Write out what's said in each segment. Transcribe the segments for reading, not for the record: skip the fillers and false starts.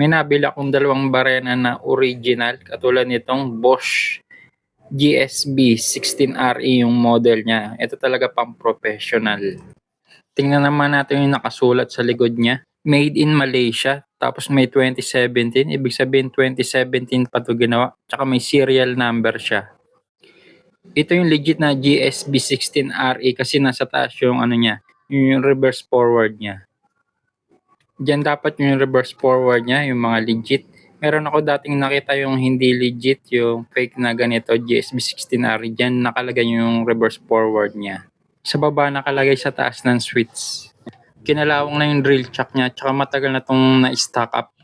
May nabili akong dalawang barena na original katulad nitong Bosch GSB 16RE yung model niya. Ito talaga pang professional. Tingnan naman natin yung nakasulat sa likod niya. Made in Malaysia. Tapos may 2017. Ibig sabihin 2017 pa ito ginawa. Tsaka may serial number siya. Ito yung legit na GSB 16RE kasi nasa taas yung ano niya. Yung reverse forward niya. Diyan dapat yung reverse forward niya. Yung mga legit. Meron ako dating nakita yung hindi legit, yung fake na ganito, GSB 16R. Diyan nakalagay yung reverse forward niya. Sa baba nakalagay sa taas ng switch. Kinalawang na yung drill chuck niya, tsaka matagal na itong na-stock up.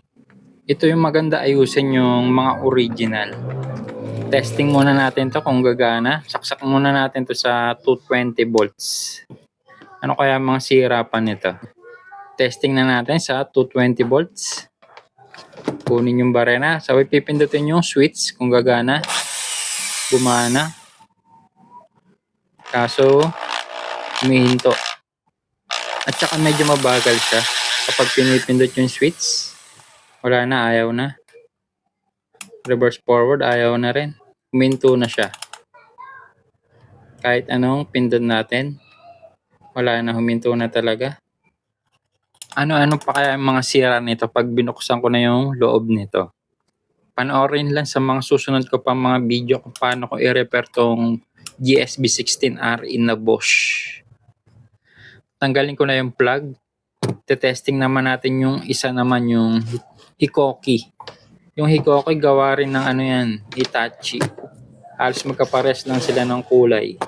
Ito yung maganda ayusin yung mga original. Testing muna natin to kung gagana. Saksak muna natin to sa 220 volts. Ano kaya mga sira pa nito? Testing na natin sa 220 volts. Kunin yung barena. Sabay pipindutin yung switch kung gagana. Gumana. Kaso, humihinto. At saka medyo mabagal siya. Kapag pinipindot yung switch, wala na, ayaw na. Reverse forward, ayaw na rin. Huminto na siya. Kahit anong pindot natin, wala na, huminto na talaga. Ano-ano pa kaya ang mga sira nito pag binuksan ko na yung loob nito? Panoorin lang sa mga susunod ko pa mga video kung paano ko i-repair tong GSB 16R in na Bosch. Tanggalin ko na yung plug. Testing naman natin yung isa naman, yung Hikoki. Yung Hikoki gawa rin ng ano yan, Hitachi. Halos magkapares lang sila ng kulay.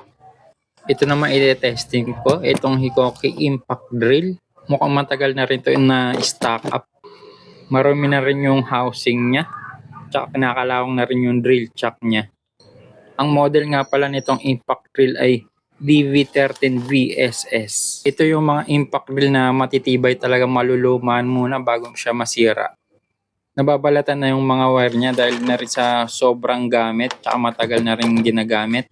Ito naman i-testing ko, itong Hikoki Impact Drill. Mukhang matagal na rin to na stock up. Marami na rin yung housing niya. Tsaka kinakalawang na rin yung drill chuck niya. Ang model nga pala nitong impact drill ay DV13 VSS. Ito yung mga impact drill na matitibay talaga, malulumaan muna bago siya masira. Nababalatan na yung mga wire niya dahil na rin sa sobrang gamit tsaka matagal na rin ginagamit.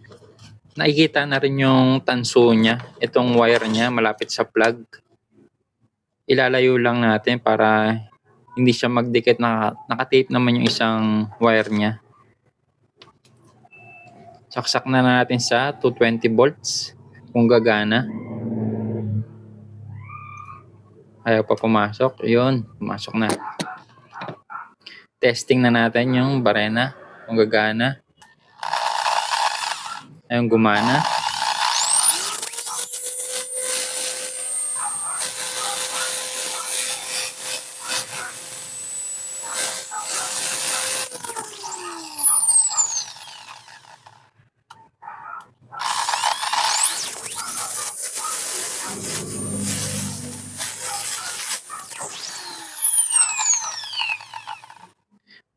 Nakikita na rin yung tanso niya, itong wire niya malapit sa plug. Ilalayo lang natin para hindi siya magdikit. Nakatape naman yung isang wire niya. Saksak na natin sa 220 volts kung gagana. Ayaw pa pumasok. Yun, pumasok na. Testing na natin yung barena kung gagana. Ayun, gumana.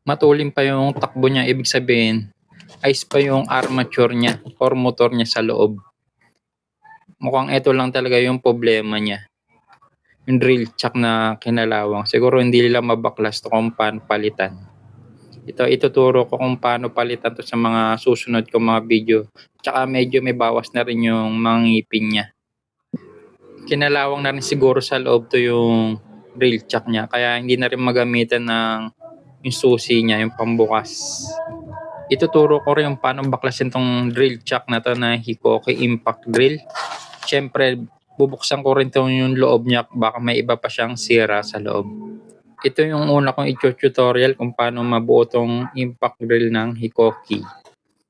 Matulim pa yung takbo niya, ibig sabihin ice pa yung armature niya or motor niya sa loob. Mukhang ito lang talaga yung problema niya, yung drill chuck na kinalawang. Siguro hindi nila mabaklas to kung paano palitan. Ito ituturo ko kung paano palitan to sa mga susunod kong mga video. Tsaka medyo may bawas na rin yung mga ngipin niya. Kinalawang na rin siguro sa loob to yung drill chuck niya, kaya hindi na rin magamitan ng yung susi niya, yung pambukas. Ituturo ko rin yung paano baklasin tong drill chuck na to na Hikoki Impact Drill. Siyempre, bubuksan ko rin to yung loob niya, baka may iba pa siyang sira sa loob. Ito yung una kong i-tutorial kung paano mabuo tong impact drill ng Hikoki.